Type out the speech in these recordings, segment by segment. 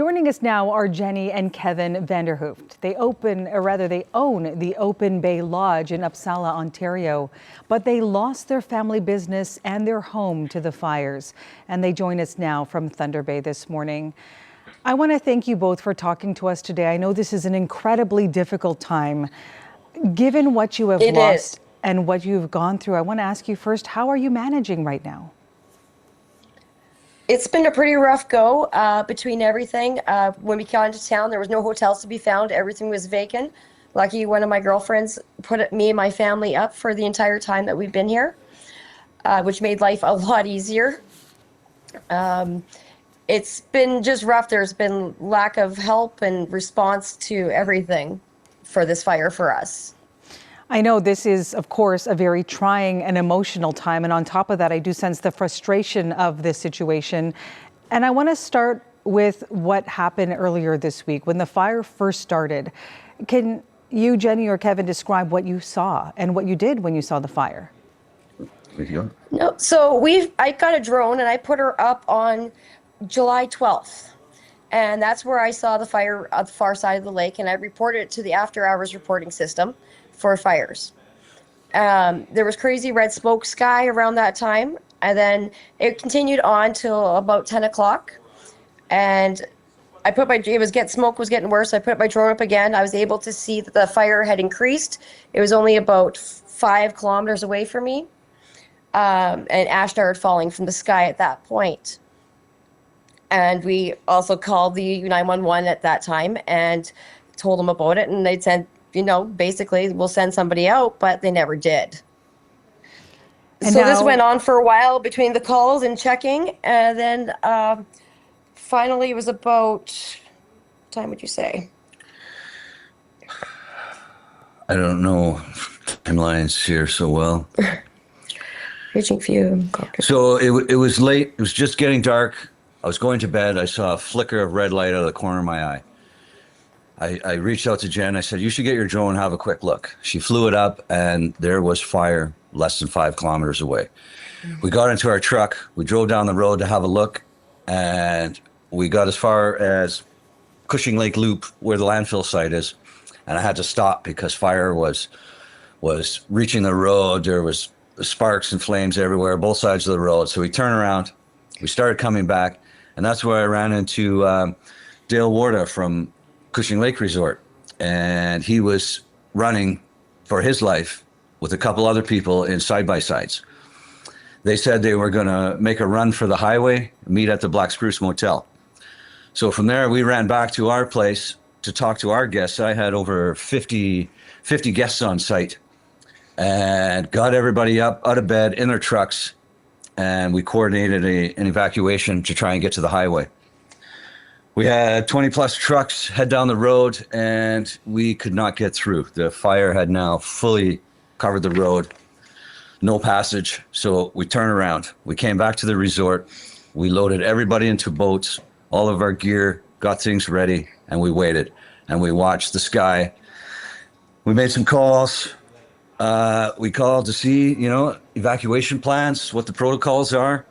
Joining us now are Jenny and Kevin Vanderhooft. They own the Open Bay Lodge in Upsala, Ontario, but they lost their family business and their home to the fires. And they join us now from Thunder Bay this morning. I want to thank you both for talking to us today. I know this is an incredibly difficult time. Given what you have lost and what you've gone through, I want to ask you first, how are you managing right now? It's been a pretty rough go between everything. When we got into town, there was no hotels to be found. Everything was vacant. Lucky one of my girlfriends put me and my family up for the entire time that we've been here, which made life a lot easier. It's been just rough. There's been lack of help and response to everything for this fire for us. I know this is, of course, a very trying and emotional time. And on top of that, I do sense the frustration of this situation. And I want to start with what happened earlier this week when the fire first started. Can you, Jenny or Kevin, describe what you saw and what you did when you saw the fire? No, so I got a drone and I put her up on July 12th. And that's where I saw the fire at the far side of the lake, and I reported it to the after hours reporting system for fires. There was crazy red smoke sky around that time, and then it continued on till about 10 o'clock. And smoke was getting worse. I put my drone up again. I was able to see that the fire had increased. It was only about 5 kilometers away from me. And ash started falling from the sky at that point. And we also called the 911 at that time and told them about it. And they said, basically, we'll send somebody out, but they never did. And so this went on for a while between the calls and checking. And then finally it was about, what time would you say? I don't know timelines here so well. Reaching for you. So it was late. It was just getting dark. I was going to bed. I saw a flicker of red light out of the corner of my eye. I reached out to Jen. I said, you should get your drone and have a quick look. She flew it up, and there was fire less than 5 kilometers away. We got into our truck. We drove down the road to have a look, and we got as far as Cushing Lake Loop, where the landfill site is, and I had to stop because fire was reaching the road. There was sparks and flames everywhere, both sides of the road. So we turned around. We started coming back. And that's where I ran into Dale Warda from Cushing Lake Resort. And he was running for his life with a couple other people in side-by-sides. They said they were going to make a run for the highway, meet at the Black Spruce Motel. So from there, we ran back to our place to talk to our guests. I had over 50 guests on site and got everybody up out of bed in their trucks. And we coordinated an evacuation to try and get to the highway. We had 20 plus trucks head down the road, and we could not get through. The fire had now fully covered the road, no passage. So we turned around. We came back to the resort. We loaded everybody into boats, all of our gear, got things ready, and we waited. And we watched the sky. We made some calls. We called to see, evacuation plans, what the protocols are.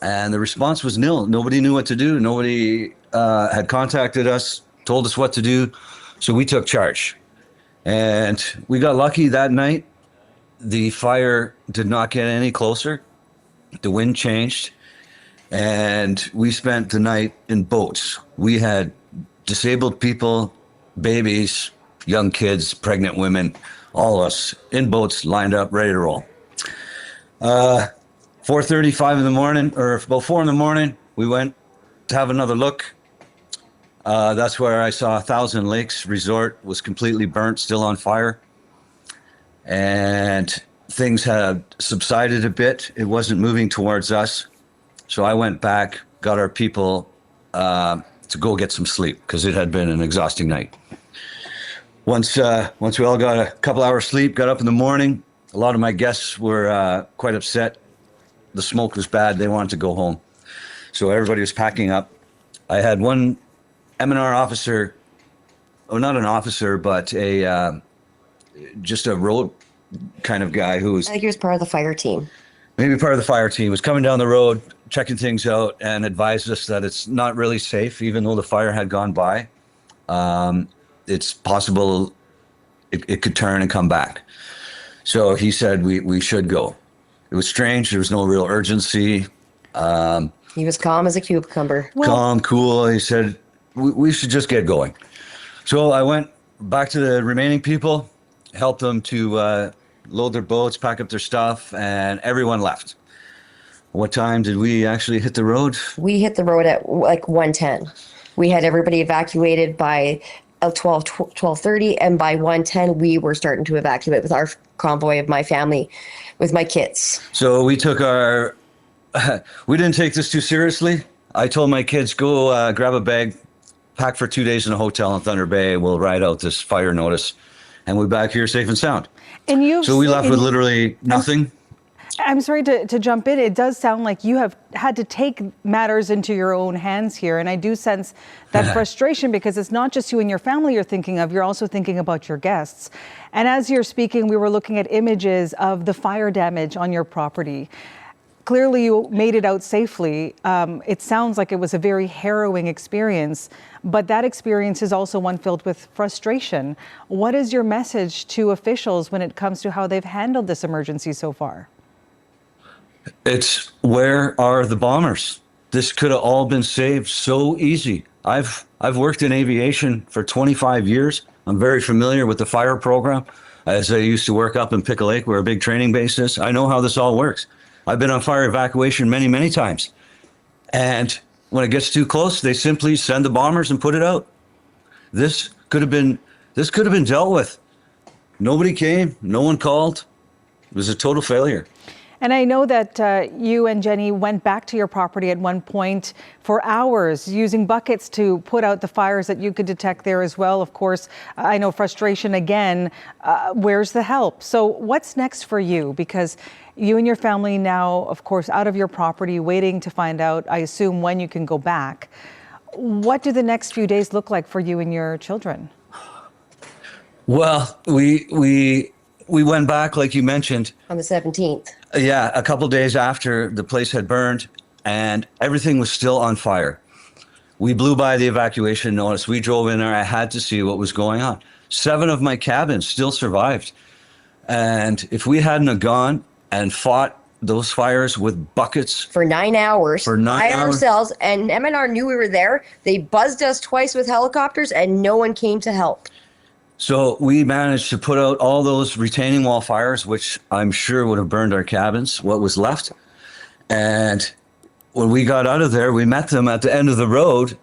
And the response was nil. Nobody knew what to do. Nobody had contacted us, told us what to do. So we took charge. And we got lucky that night. The fire did not get any closer. The wind changed. And we spent the night in boats. We had disabled people, babies, young kids, pregnant women, all of us in boats lined up, ready to roll. 4:35 in the morning, or about 4 in the morning, we went to have another look. That's where I saw Thousand Lakes Resort was completely burnt, still on fire. And things had subsided a bit. It wasn't moving towards us. So I went back, got our people to go get some sleep because it had been an exhausting night. Once we all got a couple hours sleep, got up in the morning, a lot of my guests were quite upset. The smoke was bad. They wanted to go home. So everybody was packing up. I had one M&R officer, not an officer, but just a road kind of guy who was... I think he was part of the fire team. maybe part of the fire team, was coming down the road, checking things out, and advised us that it's not really safe, even though the fire had gone by. It's possible it could turn and come back. So he said we should go. It was strange. There was no real urgency. He was calm as a cucumber. Calm, cool. He said, we should just get going. So I went back to the remaining people, helped them to load their boats, pack up their stuff, and everyone left. What time did we actually hit the road? We hit the road at like 1:10. We had everybody evacuated by 12:30, and by 1:10 we were starting to evacuate with our convoy of my family, with my kids. So we took we didn't take this too seriously. I told my kids, go grab a bag, pack for 2 days in a hotel in Thunder Bay. We'll ride out this fire notice, and we're back here safe and sound. And so we left with literally nothing. I'm sorry to jump in. It does sound like you have had to take matters into your own hands here. And I do sense that frustration, because it's not just you and your family you're thinking of, you're also thinking about your guests. And as you're speaking, we were looking at images of the fire damage on your property. Clearly you made it out safely. It sounds like it was a very harrowing experience, but that experience is also one filled with frustration. What is your message to officials when it comes to how they've handled this emergency so far? It's, where are the bombers? This could have all been saved so easy. I've worked in aviation for 25 years. I'm very familiar with the fire program. As I used to work up in Pickle Lake, where a big training base is, I know how this all works. I've been on fire evacuation many, many times. And when it gets too close, they simply send the bombers and put it out. This could have been dealt with. Nobody came, no one called. It was a total failure. And I know that you and Jenny went back to your property at one point for hours using buckets to put out the fires that you could detect there as well. Of course, I know frustration again. Where's the help? So what's next for you? Because you and your family now, of course, out of your property, waiting to find out, I assume, when you can go back. What do the next few days look like for you and your children? Well, we went back, like you mentioned. On the 17th. Yeah, a couple days after the place had burned and everything was still on fire. We blew by the evacuation notice. We drove in there. I had to see what was going on. 7 of my cabins still survived. And if we hadn't have gone and fought those fires with buckets for 9 hours, by ourselves, and M&R knew we were there. They buzzed us twice with helicopters and no one came to help. So we managed to put out all those retaining wall fires, which I'm sure would have burned our cabins, what was left. And when we got out of there, we met them at the end of the road.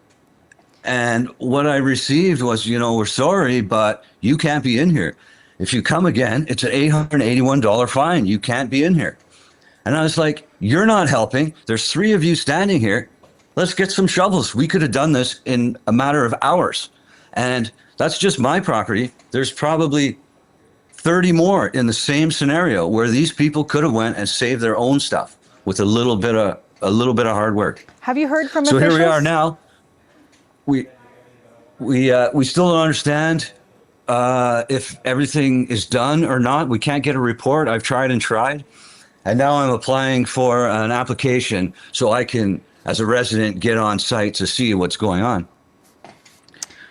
And what I received was, we're sorry, but you can't be in here. If you come again, it's an $881 fine. You can't be in here. And I was like, you're not helping. There's 3 of you standing here. Let's get some shovels. We could have done this in a matter of hours. And that's just my property. There's probably 30 more in the same scenario where these people could have went and saved their own stuff with a little bit of hard work. Have you heard from officials? So here we are now. We still don't understand if everything is done or not. We can't get a report. I've tried and tried. And now I'm applying for an application so I can, as a resident, get on site to see what's going on.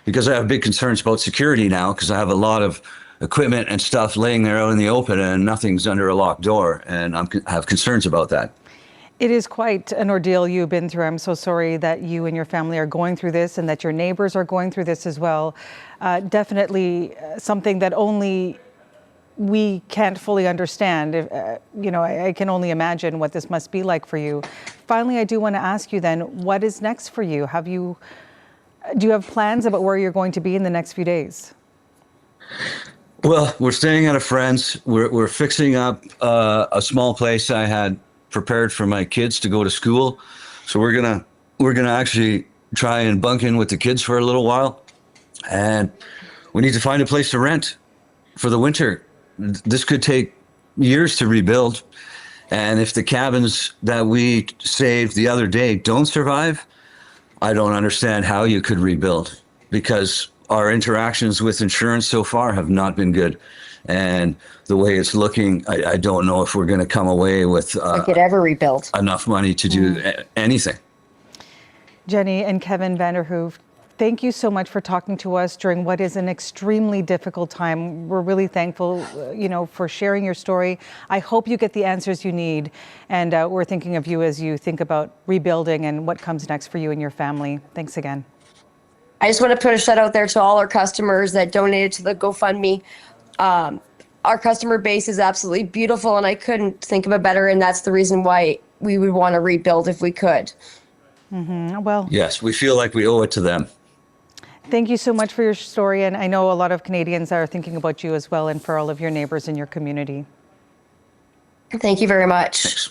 Because I have big concerns about security now, because I have a lot of equipment and stuff laying there out in the open and nothing's under a locked door. And I have concerns about that. It is quite an ordeal you've been through. I'm so sorry that you and your family are going through this and that your neighbors are going through this as well. Definitely something that only we can't fully understand. I can only imagine what this must be like for you. Finally, I do want to ask you then, what is next for you? Do you have plans about where you're going to be in the next few days? Well, we're staying at a friend's. We're fixing up a small place I had prepared for my kids to go to school. So we're gonna actually try and bunk in with the kids for a little while. And we need to find a place to rent for the winter. This could take years to rebuild. And if the cabins that we saved the other day don't survive, I don't understand how you could rebuild, because our interactions with insurance so far have not been good. And the way it's looking, I don't know if we're going to come away with Like it ever rebuilt. enough money to do anything. Jenny and Kevin Vanderhooft, thank you so much for talking to us during what is an extremely difficult time. We're really thankful, for sharing your story. I hope you get the answers you need. And we're thinking of you as you think about rebuilding and what comes next for you and your family. Thanks again. I just want to put a shout out there to all our customers that donated to the GoFundMe. Our customer base is absolutely beautiful, and I couldn't think of a better, and that's the reason why we would want to rebuild if we could. Well, Yes, we feel like we owe it to them. thank you so much for your story. And I know a lot of Canadians are thinking about you as well, and for all of your neighbors in your community. Thank you very much. Thanks.